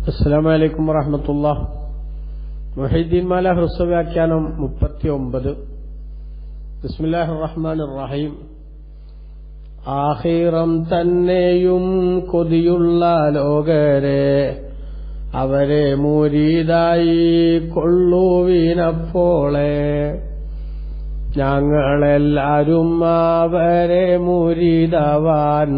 അസ്സലാമു അലൈക്കും വറഹ്മത്തുള്ളാഹി. മുഹീദ്ദീൻ മാല ഹ്രസ്വ വ്യാഖ്യാനം 39. ബിസ്മില്ലാഹിർ റഹ്മാനിർ റഹീം. ആഖിറം തന്നെയും കൊതിയുള്ള ലോകരെ അവരെ മുരീദായി കൊള്ളുവിനപ്പോളെ ഞങ്ങളെല്ലാരും അവരെ മുരീദാവാൻ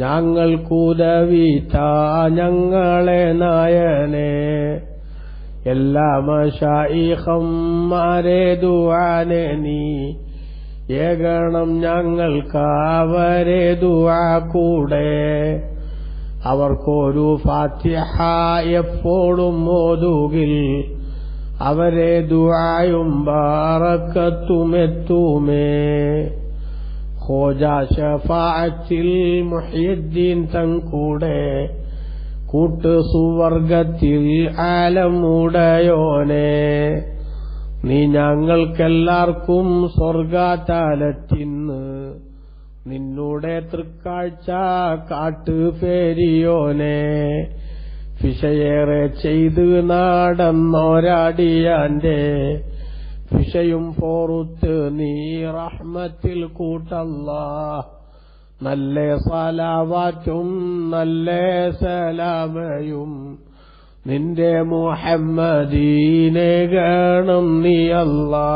ഞങ്ങൾക്കുദവിത ഞങ്ങളെ നായനെ എല്ലാ മശായിഖന്മാരെ ദുആനെ നീ ഏകണം ഞങ്ങൾക്ക് അവരെ ദുആ കൂടെ അവർക്കൊരു ഫാത്തിഹ എപ്പോഴും ഓതുകിൽ അവരെ ദുആയും ബറക്കത്തുമെത്തുമേ. ഖോജാ ശഫാഅത്തിൽ മുഹ്യിദ്ദീൻ തങ്കൂടെ കൂട്ട് സുവർഗത്തിൽ ആലമുടയോനെ നീ ഞങ്ങൾക്കെല്ലാവർക്കും സ്വർഗാതാലത്തിന്ന് നിന്നൂടെ തൃക്കാഴ്ച കാട്ട് ഫേരിയോനെ ഫിഷയേറെ ചെയ്ത് നടന്നോരാടിയാന്റെ ഫിഷയും പോറുത്ത് നീ റഹ്മത്തിൽ കൂട്ടല്ലാ നല്ല സലാവാറ്റും നല്ല സലാമയും നിന്റെ മുഹമ്മദീനെ ഗണം നീ അല്ലാ.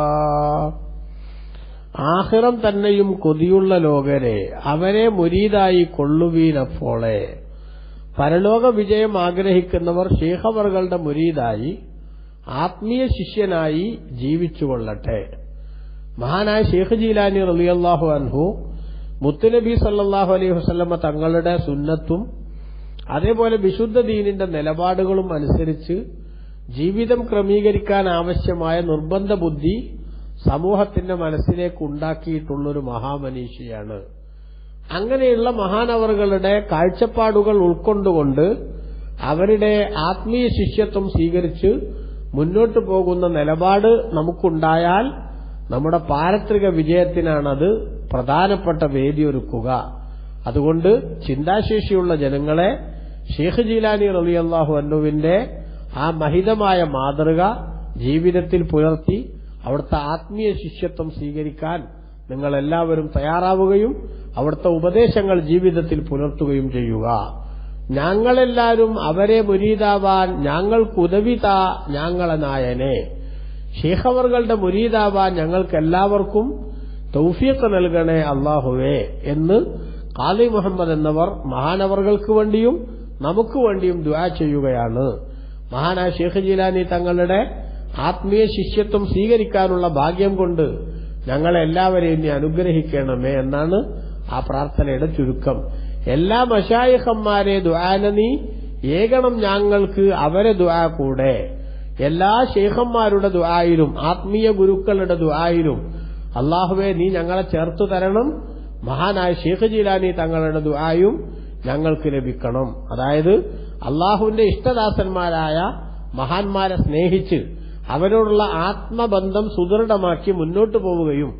ആഖിറം തന്നെയും കൊതിയുള്ള ലോകരെ അവരെ മുരീദായി കൊള്ളുവീനപ്പോളെ പരലോക വിജയം ആഗ്രഹിക്കുന്നവർ ശൈഖവറുകളുടെ മുരീദായി ആത്മീയ ശിഷ്യനായി ജീവിച്ചുകൊള്ളട്ടെ. മഹാനായ ശൈഖ് ജീലാനി റളിയല്ലാഹു അൻഹു മുത്തുനബി സല്ലല്ലാഹു അലൈഹി വസല്ലമ തങ്ങളുടെ സുന്നത്തും അതേപോലെ വിശുദ്ധ ദീനിന്റെ നിലപാടുകളും അനുസരിച്ച് ജീവിതം ക്രമീകരിക്കാൻ ആവശ്യമായ നിർബന്ധ ബുദ്ധി സമൂഹത്തിന്റെ മനസ്സിലേക്ക് ഉണ്ടാക്കിയിട്ടുള്ളൊരു മഹാമനീഷിയാണ്. അങ്ങനെയുള്ള മഹാനവറുകളുടെ കാഴ്ചപ്പാടുകൾ ഉൾക്കൊണ്ടുകൊണ്ട് അവരുടെ ആത്മീയ ശിഷ്യത്വം സ്വീകരിച്ച് മുന്നോട്ടു പോകുന്ന നിലപാട് നമുക്കുണ്ടായാൽ നമ്മുടെ പാരത്രിക വിജയത്തിനാണത് പ്രധാനപ്പെട്ട വേദിയൊരുക്കുക. അതുകൊണ്ട് ചിന്താശേഷിയുള്ള ജനങ്ങളെ ശൈഖ് ജീലാനി റളിയല്ലാഹു അൻഹുവിന്റെ ആ മഹിതമായ മാതൃക ജീവിതത്തിൽ പുലർത്തി അവിടുത്തെ ആത്മീയ ശിഷ്യത്വം സ്വീകരിക്കാൻ നിങ്ങളെല്ലാവരും തയ്യാറാവുകയും അവിടുത്തെ ഉപദേശങ്ങൾ ജീവിതത്തിൽ പുലർത്തുകയും ചെയ്യുക. ഞങ്ങളെല്ലാവരും അവരെ മുരീദാവാൻ ഞങ്ങൾക്കുദവിത ഞങ്ങളെ നായനെ ശൈഖവറുകളുടെ മുരീദാവാൻ ഞങ്ങൾക്കെല്ലാവർക്കും തൗഫീഖ് നൽകണേ അല്ലാഹുവേ എന്ന് ഖാദി മുഹമ്മദ് എന്നവർ മഹാനവറുകൾക്ക് വേണ്ടിയും നമുക്ക് വേണ്ടിയും ദുആ ചെയ്യുകയാണ്. മഹാനായ ശൈഖ് ജീലാനി തങ്ങളുടെ ആത്മീയ ശിഷ്യത്വം സ്വീകരിക്കാനുള്ള ഭാഗ്യം കൊണ്ട് ഞങ്ങളെല്ലാവരെയും നീ അനുഗ്രഹിക്കണമേ എന്നാണ് ആ പ്രാർത്ഥനയുടെ ചുരുക്കം. എല്ലാ മശായിഖന്മാരെ ദുആന നീ ഏകണം ഞങ്ങൾക്ക് അവരെ ദുആ കൂടെ എല്ലാ ശൈഖന്മാരുടെ ദുആയിലും ആത്മീയ ഗുരുക്കളുടെ ദുആയിലും അല്ലാഹുവേ നീ ഞങ്ങളെ ചേർത്തു തരണം. മഹാനായ ശൈഖ് ജീലാനി തങ്ങളുടെ ദുആയും ഞങ്ങൾക്ക് ലഭിക്കണം. അതായത് അല്ലാഹുവിന്റെ ഇഷ്ടദാസന്മാരായ മഹാന്മാരെ സ്നേഹിച്ച് അവരോടുള്ള ആത്മബന്ധം സുദൃഢമാക്കി മുന്നോട്ടു പോവുകയും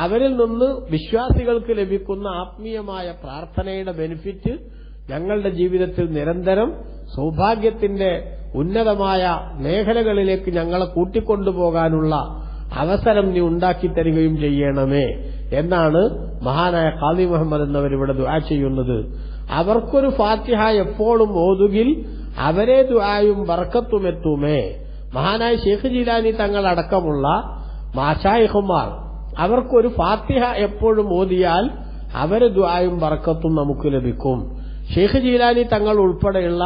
അവരിൽ നിന്ന് വിശ്വാസികൾക്ക് ലഭിക്കുന്ന ആത്മീയമായ പ്രാർത്ഥനയുടെ ബെനിഫിറ്റ് ഞങ്ങളുടെ ജീവിതത്തിൽ നിരന്തരം സൗഭാഗ്യത്തിന്റെ ഉന്നതമായ മേഖലകളിലേക്ക് ഞങ്ങളെ കൂട്ടിക്കൊണ്ടുപോകാനുള്ള അവസരം നീ ഉണ്ടാക്കിത്തരികയും ചെയ്യണമേ എന്നാണ് മഹാനായ ഖാദി മുഹമ്മദ് എന്നവരിവിടെ ദുആ ചെയ്യുന്നത്. അവർക്കൊരു ഫാത്തിഹ എപ്പോഴും ഓതുകിൽ അവരെ ദുആയും ബർക്കത്തുമെത്തുമേ. മഹാനായ ശൈഖ് ജീലാനി തങ്ങളടക്കമുള്ള മശായിഖുമാർ അവർക്കൊരു ഫാത്തിഹ എപ്പോഴും ഓതിയാൽ അവരെ ദുആയും ബർക്കത്തും നമുക്ക് ലഭിക്കും. ശൈഖ് ജീലാനി തങ്ങൾ ഉൾപ്പെടെയുള്ള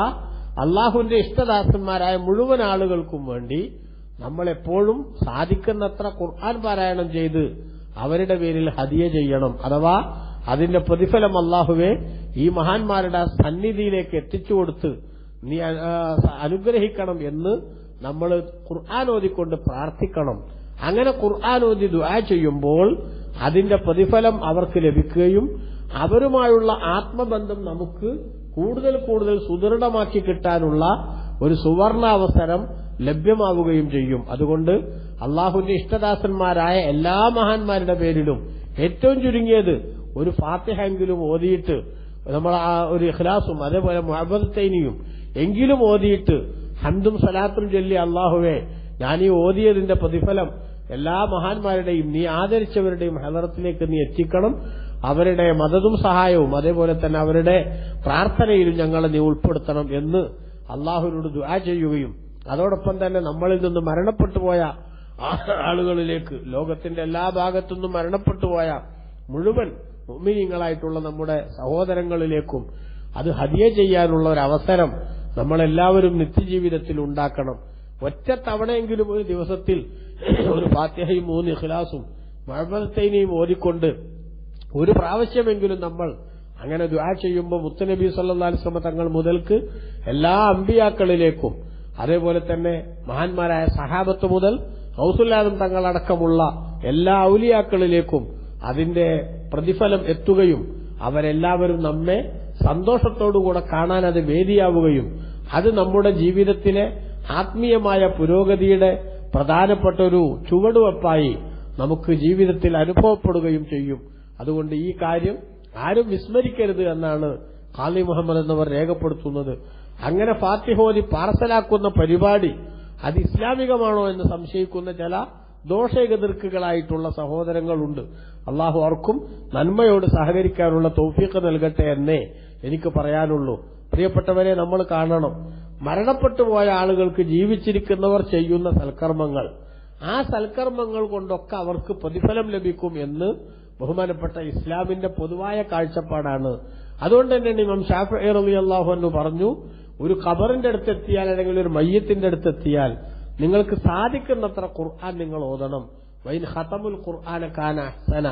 അള്ളാഹുവിന്റെ ഇഷ്ടദാസന്മാരായ മുഴുവൻ ആളുകൾക്കും വേണ്ടി നമ്മളെപ്പോഴും സാധിക്കുന്നത്ര ഖുർആൻ പാരായണം ചെയ്ത് അവരുടെ പേരിൽ ഹദിയ ചെയ്യണം. അഥവാ അതിന്റെ പ്രതിഫലം അല്ലാഹുവേ ഈ മഹാന്മാരുടെ സന്നിധിയിലേക്ക് എത്തിച്ചുകൊടുത്ത് നീ അനുഗ്രഹിക്കണം എന്ന് നമ്മൾ ഖുർആൻ ഓതിക്കൊണ്ട് പ്രാർത്ഥിക്കണം. അങ്ങനെ ഖുർആൻ ഓതി ദുആ ചെയ്യുമ്പോൾ അതിന്റെ പ്രതിഫലം അവർക്ക് ലഭിക്കുകയും അവരുമായുള്ള ആത്മബന്ധം നമുക്ക് കൂടുതൽ കൂടുതൽ സുദൃഢമാക്കി കിട്ടാനുള്ള ഒരു സുവർണാവസരം ലഭ്യമാവുകയും ചെയ്യും. അതുകൊണ്ട് അള്ളാഹുവിന്റെ ഇഷ്ടദാസന്മാരായ എല്ലാ മഹാന്മാരുടെ പേരിലും ഏറ്റവും ചുരുങ്ങിയത് ഒരു ഫാത്തിഹ എങ്കിലും ഓതിയിട്ട് നമ്മൾ ആ ഒരു ഇഖ്ലാസും അതേപോലെ മുഅബ്ബദത്തൈനിയും എങ്കിലും ഓതിയിട്ട് ഹംദും സലാത്തും ചൊല്ലി അല്ലാഹുവേ ഞാൻ ഈ ഓതിയതിന്റെ പ്രതിഫലം എല്ലാ മഹാന്മാരുടെയും നീ ആദരിച്ചവരുടെയും ഹദറത്തിലേക്ക് നീ എത്തിക്കണം, അവരുടെ മദതും സഹായവും അതേപോലെ തന്നെ അവരുടെ പ്രാർത്ഥനയിലും ഞങ്ങളെ നീ ഉൾപ്പെടുത്തണം എന്ന് അള്ളാഹുവിനോട് ദുആ ചെയ്യുകയും അതോടൊപ്പം തന്നെ നമ്മളിൽ നിന്ന് മരണപ്പെട്ടുപോയ ആളുകളിലേക്ക്, ലോകത്തിന്റെ എല്ലാ ഭാഗത്തുനിന്നും മരണപ്പെട്ടുപോയ മുഴുവൻ മുഅ്മിനീങ്ങളായിട്ടുള്ള നമ്മുടെ സഹോദരങ്ങളിലേക്കും അത് ഹദിയ ചെയ്യാനുള്ള ഒരു അവസരം നമ്മളെല്ലാവരും നിത്യജീവിതത്തിൽ ഉണ്ടാക്കണം. ഒറ്റ തവണയെങ്കിലും ഒരു ദിവസത്തിൽ ഒരു ഫാത്തിഹയും 3 ഇഖ്ലാസും മുഅവ്വദത്തൈനിയും ഓതിക്കൊണ്ട് ഒരു പ്രാവശ്യമെങ്കിലും നമ്മൾ അങ്ങനെ ദുആ ചെയ്യുമ്പോൾ മുത്തുനബി സല്ലല്ലാഹു അലൈഹി വസല്ലം തങ്ങൾ മുതൽക്ക് എല്ലാ അമ്പിയാക്കളിലേക്കും അതേപോലെ തന്നെ മഹാന്മാരായ സഹാബത്ത് മുതൽ ഗൗസുൽ തങ്ങളടക്കമുള്ള എല്ലാ ഔലിയാക്കളിലേക്കും അതിന്റെ പ്രതിഫലം എത്തുകയും അവരെല്ലാവരും നമ്മെ സന്തോഷത്തോടുകൂടെ കാണാൻ അത് വേദിയാവുകയും അത് നമ്മുടെ ജീവിതത്തിലെ ആത്മീയമായ പുരോഗതിയുടെ പ്രധാനപ്പെട്ട ഒരു ചുവടുവെപ്പായി നമുക്ക് ജീവിതത്തിൽ അനുഭവപ്പെടുകയും ചെയ്യും. അതുകൊണ്ട് ഈ കാര്യം ആരും വിസ്മരിക്കരുത് എന്നാണ് ഖാലി മുഹമ്മദ് എന്നവർ രേഖപ്പെടുത്തുന്നത്. അങ്ങനെ ഫാത്തിഹ ഓതി പാർസലാക്കുന്ന പരിപാടി അത് ഇസ്ലാമികമാണോ എന്ന് സംശയിക്കുന്ന ചില ദോഷേകതിർക്കുകളായിട്ടുള്ള സഹോദരങ്ങളുണ്ട്. അള്ളാഹു അവർക്കും നന്മയോട് സഹകരിക്കാനുള്ള തൗഫീഖ് നൽകട്ടെ എന്നേ എനിക്ക് പറയാനുള്ളൂ. പ്രിയപ്പെട്ടവരെ, നമ്മൾ കാണണം, മരണപ്പെട്ടുപോയ ആളുകൾക്ക് ജീവിച്ചിരിക്കുന്നവർ ചെയ്യുന്ന സൽക്കർമ്മങ്ങൾ, ആ സൽക്കർമ്മങ്ങൾ കൊണ്ടൊക്കെ അവർക്ക് പ്രതിഫലം ലഭിക്കും എന്ന് ബഹുമാനപ്പെട്ട ഇസ്ലാമിന്റെ പൊതുവായ കാഴ്ചപ്പാടാണ്. അതുകൊണ്ട് തന്നെ ഇമാം ശാഫിഈ റളിയല്ലാഹു അൻഹു പറഞ്ഞു, ഒരു ഖബറിന്റെ അടുത്തെത്തിയാൽ അല്ലെങ്കിൽ ഒരു മയ്യത്തിന്റെ അടുത്തെത്തിയാൽ നിങ്ങൾക്ക് സാധിക്കുന്നത്ര ഖുർആൻ നിങ്ങൾ ഓതണം. വൈൻ ഖതമുൽ ഖുർആന കാന അഹ്സന,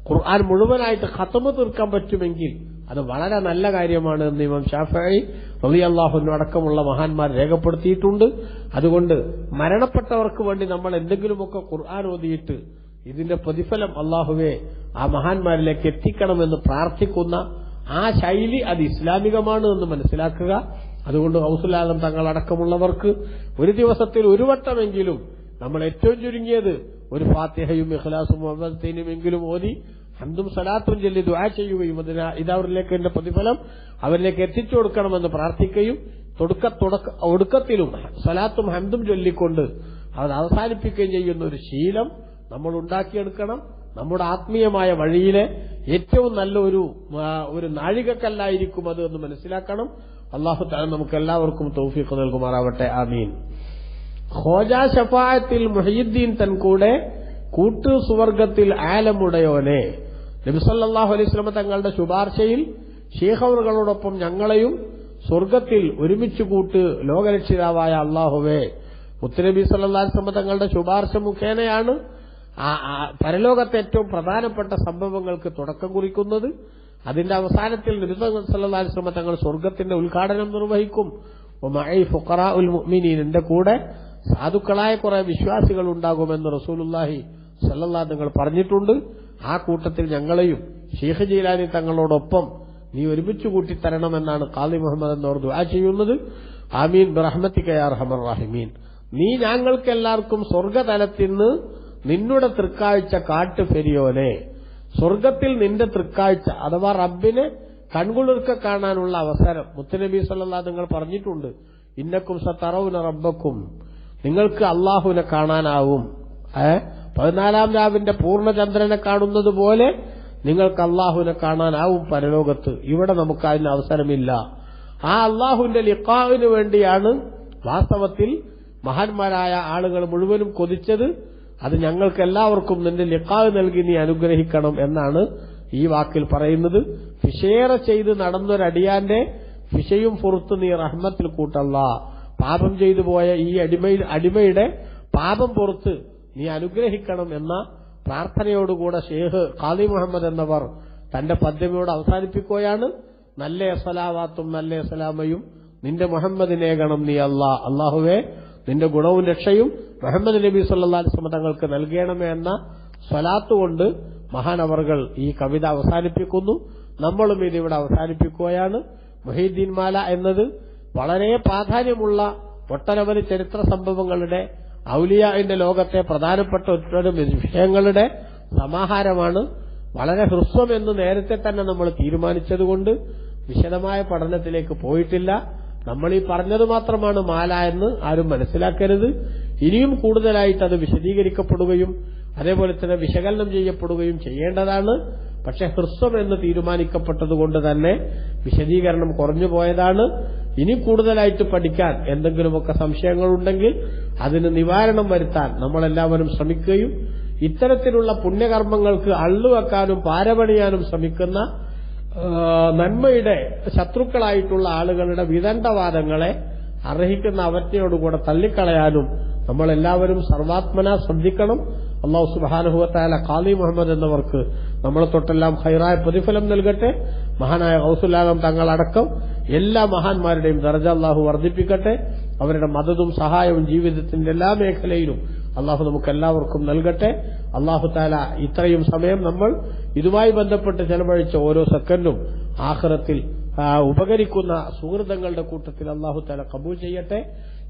ഖുർആൻ മുഴുവനായിട്ട് ഖതമ് തീർക്കാൻ പറ്റുമെങ്കിൽ അത് വളരെ നല്ല കാര്യമാണ് എന്ന് ഇമാം ശാഫിഈ റളിയല്ലാഹു അൻഹു അടക്കമുള്ള മഹാന്മാർ രേഖപ്പെടുത്തിയിട്ടുണ്ട്. അതുകൊണ്ട് മരണപ്പെട്ടവർക്ക് വേണ്ടി നമ്മൾ എന്തെങ്കിലുമൊക്കെ ഖുർആൻ ഓതിയിട്ട് ഇതിന്റെ പ്രതിഫലം അല്ലാഹുവേ ആ മഹാന്മാരിലേക്ക് എത്തിക്കണമെന്ന് പ്രാർത്ഥിക്കുന്ന ആ ശൈലി അത് ഇസ്ലാമികമാണ് എന്ന് മനസ്സിലാക്കുക. അതുകൊണ്ട് ഗൗസുൽ ആലം തങ്ങളടക്കമുള്ളവർക്ക് ഒരു ദിവസത്തിൽ ഒരു വട്ടമെങ്കിലും നമ്മൾ ഏറ്റവും ചുരുങ്ങിയത് ഒരു ഫാത്തിഹയും ഇഖ്ലാസും മുഅവ്വദത്തൈനിയുമെങ്കിലും ഓതി ഹംദും സലാത്തും ചൊല്ലി ദുആ ചെയ്യുകയും ഇതവരിലേക്ക് എന്റെ പ്രതിഫലം അവരിലേക്ക് എത്തിച്ചു കൊടുക്കണമെന്ന് പ്രാർത്ഥിക്കുകയും ഒടുക്കത്തിലും സലാത്തും ഹംദും ചൊല്ലിക്കൊണ്ട് അത് അവസാനിപ്പിക്കുകയും ചെയ്യുന്ന ഒരു ശീലം നമ്മൾ ഉണ്ടാക്കിയെടുക്കണം. നമ്മുടെ ആത്മീയമായ വഴിയിലെ ഏറ്റവും നല്ല ഒരു നാഴികക്കല്ലായിരിക്കും അത് എന്ന് മനസ്സിലാക്കണം. അല്ലാഹു തആല നമുക്ക് എല്ലാവർക്കും തൗഫീഖ് നൽകുമാറാവട്ടെ. ആമീൻ. ഖോജ ശഫാഅത്തിൽ മുഹയ്യിദ്ദീൻ തൻകൂടെ കൂട്ടു സുവർഗത്തിൽ ആലമുടയോനെ, നബി സല്ലല്ലാഹു അലൈഹി വസല്ലം തങ്ങളുടെ ശുപാർശയിൽ ശൈഖ് അവറുകളോടൊപ്പം ഞങ്ങളെയും സ്വർഗത്തിൽ ഒരുമിച്ച് കൂട്ട് ലോകരക്ഷിതാവായ അല്ലാഹുവേ. മുത്തുനബി സല്ലല്ലാഹു അലൈഹി വസല്ലം തങ്ങളുടെ ശുപാർശ മുഖേനയാണ് പരലോകത്തെ ഏറ്റവും പ്രധാനപ്പെട്ട സംഭവങ്ങൾക്ക് തുടക്കം കുറിക്കുന്നത്. അതിന്റെ അവസാനത്തിൽ നബി സല്ലല്ലാഹു അലൈഹി വസല്ലം തങ്ങൾ സ്വർഗത്തിന്റെ ഉദ്ഘാടനം നിർവഹിക്കും. വമഈ ഫുഖറാഉൽ മുഅ്മിനീൻ, എന്റെ കൂടെ സാധുക്കളായ കുറെ വിശ്വാസികൾ ഉണ്ടാകുമെന്ന് റസൂലുള്ളാഹി സല്ലല്ലാഹു തങ്ങൾ പറഞ്ഞിട്ടുണ്ട്. ആ കൂട്ടത്തിൽ ഞങ്ങളെയും ശൈഖ് ജീലാനി തങ്ങളോടൊപ്പം നീ ഒരുമിച്ച് കൂട്ടിത്തരണമെന്നാണ് ഖാദി മുഹമ്മദ് എന്നവർ ദുആ ചെയ്യുന്നത്. ആമീൻ ബിറഹ്മതിക യാ അർഹമർ റഹീമീൻ. നീ ഞങ്ങൾക്കെല്ലാവർക്കും സ്വർഗതലത്തിൽ നിന്ന് നിന്നുടെ തൃക്കാഴ്ച കാട്ട് ഫെരിയോനെ, സ്വർഗത്തിൽ നിന്റെ തൃക്കാഴ്ച അഥവാ റബ്ബിനെ കൺകുളിർക്ക കാണാനുള്ള അവസരം മുത്തുനബി സല്ലല്ലാഹു നിങ്ങൾ പറഞ്ഞിട്ടുണ്ട്. ഇന്നക്കും സതറൗന റബ്ബക്കും, നിങ്ങൾക്ക് അള്ളാഹുവിനെ കാണാനാവും. 14ാം രാവിന്റെ പൂർണ്ണചന്ദ്രനെ കാണുന്നത് പോലെ നിങ്ങൾക്ക് അള്ളാഹുവിനെ കാണാനാവും പരലോകത്ത്. ഇവിടെ നമുക്ക് അതിന് അവസരമില്ല. ആ അള്ളാഹുവിന്റെ ലിഖാഇന് വേണ്ടിയാണ് വാസ്തവത്തിൽ മഹാന്മാരായ ആളുകൾ മുഴുവനും കൊതിച്ചത്. അത് ഞങ്ങൾക്ക് എല്ലാവർക്കും നിന്റെ ലിഖാഇ നൽകി നീ അനുഗ്രഹിക്കണം എന്നാണ് ഈ വാക്കിൽ പറയുന്നത്. ഫിഷേറ ചെയ്ത് നടന്നൊരടിയാന്റെ ഫിഷയും പുറത്ത് നീ റഹ്മത്തിൽ കൂട്ടല്ല. പാപം ചെയ്തു പോയ ഈ അടിമയുടെ പാപം പുറത്ത് നീ അനുഗ്രഹിക്കണം എന്ന പ്രാർത്ഥനയോടുകൂടെ ഷേഖ് ഖാദി മുഹമ്മദ് എന്നവർ തന്റെ പദ്യമയോട് അവസാനിപ്പിക്കുകയാണ്. നല്ല സലാവാത്തും നല്ല സലാമയും നിന്റെ മുഹമ്മദിനേകണം നീ അല്ലാഹുവേ, നിന്റെ ഗുണവും രക്ഷയും മുഹമ്മദ് നബി സല്ലല്ലാഹു അലൈഹി വസല്ലം തങ്ങൾക്ക് നൽകണമേ എന്ന സ്വലാത്ത് കൊണ്ട് മഹാനവർകൾ ഈ കവിത അവസാനിപ്പിക്കുന്നു. നമ്മളും ഇതിവിടെ അവസാനിപ്പിക്കുകയാണ്. മുഹീദ്ദീൻ മാല എന്നത് വളരെ പ്രാധാന്യമുള്ള ഒട്ടനവധി ചരിത്ര സംഭവങ്ങളുടെ ഔലിയാഇന്റെ ലോകത്തെ പ്രധാനപ്പെട്ട ഒട്ടനവധി വിഷയങ്ങളുടെ സമാഹാരമാണ്. വളരെ ഹ്രസ്വം എന്ന് നേരത്തെ തന്നെ നമ്മൾ തീരുമാനിച്ചതുകൊണ്ട് വിശദമായ പഠനത്തിലേക്ക് പോയിട്ടില്ല. നമ്മൾ ഈ പറഞ്ഞത് മാത്രമാണ് മാല എന്ന് ആരും മനസ്സിലാക്കരുത്. ഇനിയും കൂടുതലായിട്ട് അത് വിശദീകരിക്കപ്പെടുകയും അതേപോലെ തന്നെ വിശകലനം ചെയ്യപ്പെടുകയും ചെയ്യേണ്ടതാണ്. പക്ഷെ ഹ്രസ്വം എന്ന് തീരുമാനിക്കപ്പെട്ടതുകൊണ്ട് തന്നെ വിശദീകരണം കുറഞ്ഞു പോയതാണ്. ഇനി കൂടുതലായിട്ട് പഠിക്കാൻ എന്തെങ്കിലുമൊക്കെ സംശയങ്ങളുണ്ടെങ്കിൽ അതിന് നിവാരണം വരുത്താൻ നമ്മളെല്ലാവരും ശ്രമിക്കുകയും ഇത്തരത്തിലുള്ള പുണ്യകർമ്മങ്ങൾക്ക് അള്ളുവെക്കാനും പാരപണിയാനും ശ്രമിക്കുന്ന നന്മയുടെ ശത്രുക്കളായിട്ടുള്ള ആളുകളുടെ വിദണ്ഡവാദങ്ങളെ അർഹിക്കുന്ന അവജ്ഞയോടുകൂടെ തള്ളിക്കളയാനും നമ്മളെല്ലാവരും സർവാത്മന ശ്രദ്ധിക്കണം. അല്ലാഹു സുബ്ഹാനഹു വ തആല ഖാദി മുഹമ്മദ് എന്നവർക്ക് നമ്മളെ തൊട്ടെല്ലാം ഖൈറായ പ്രതിഫലം നൽകട്ടെ. മഹാനായ ഗൗസുൽ ആലം തങ്ങളടക്കം എല്ലാ മഹാന്മാരുടെയും ദർജ അല്ലാഹു വർദ്ധിപ്പിക്കട്ടെ. അവരുടെ മദതും സഹായവും ജീവിതത്തിന്റെ എല്ലാ മേഖലയിലും അല്ലാഹു നമുക്കെല്ലാവർക്കും നൽകട്ടെ. അല്ലാഹു തആല ഇത്രയും സമയം നമ്മൾ ഇതുമായി ബന്ധപ്പെട്ട് ചെലവഴിച്ച ഓരോ സെക്കൻഡും ആഖിറത്തിൽ ഉപകരിക്കുന്ന സുഹൃതങ്ങളുടെ കൂട്ടത്തിൽ അല്ലാഹു തആല ഖബൂൽ ചെയ്യട്ടെ.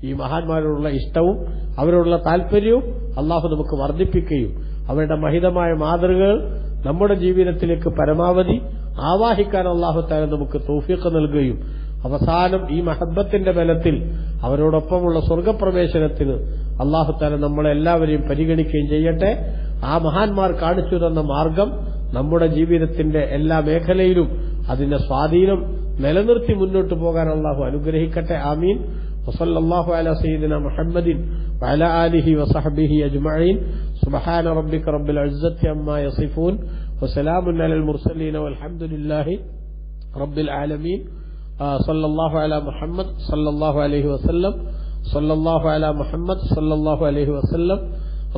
ഈ മഹാന്മാരോടുള്ള ഇഷ്ടവും അവരോടുള്ള താല്പര്യവും അല്ലാഹു നമുക്ക് വർദ്ധിപ്പിക്കുകയും അവരുടെ മഹിതമായ മാതൃകകൾ നമ്മുടെ ജീവിതത്തിലേക്ക് പരമാവധി ആവാഹിക്കാൻ അല്ലാഹു തആല നമുക്ക് തൗഫീഖ് നൽകുകയും അവസാനം ഈ മഹബ്ബത്തിന്റെ ബലത്തിൽ അവരോടൊപ്പമുള്ള സ്വർഗപ്രവേശനത്തിന് അല്ലാഹു തആല നമ്മളെല്ലാവരെയും പരിഗണിക്കുകയും ചെയ്യട്ടെ. ആ മഹാന്മാർ കാണിച്ചു തന്ന മാർഗം നമ്മുടെ ജീവിതത്തിന്റെ എല്ലാ മേഖലയിലും അതിന്റെ സ്വാധീനം നിലനിർത്തി മുന്നോട്ട് പോകാൻ അല്ലാഹു അനുഗ്രഹിക്കട്ടെ. ആമീൻ. വസല്ലല്ലാഹു അലാ സയ്യിദിനാ മുഹമ്മദിൻ വഅലാ ആലിഹി വസഹ്ബിഹി അജ്മഈൻ. സുബ്ഹാന റബ്ബിക റബ്ബിൽ ഇസ്സത്തി അമ്മാ യസിഫൂൻ വസലാമുൻ അലൽ മുർസലീൻ വൽഹംദുലില്ലാഹി റബ്ബിൽ ആലമീൻ. സല്ലല്ലാഹു അലാ മുഹമ്മദ് സല്ലല്ലാഹു അലൈഹി വസല്ലം. സല്ലല്ലാഹു അലാ മുഹമ്മദ് സല്ലല്ലാഹു അലൈഹി വസല്ലം.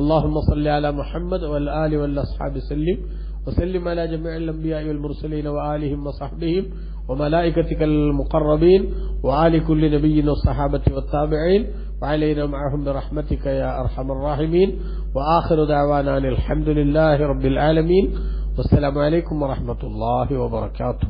اللهم صل على محمد والآل والأصحاب سلم وسلم على جميع الأنبياء والمرسلين وآلهم وصحبهم وملائكتك المقربين وآل كل نبي والصحابة والتابعين وعلينا معهم برحمتك يا أرحم الراحمين. وآخر دعوانا الحمد لله رب العالمين والسلام عليكم ورحمة الله وبركاته.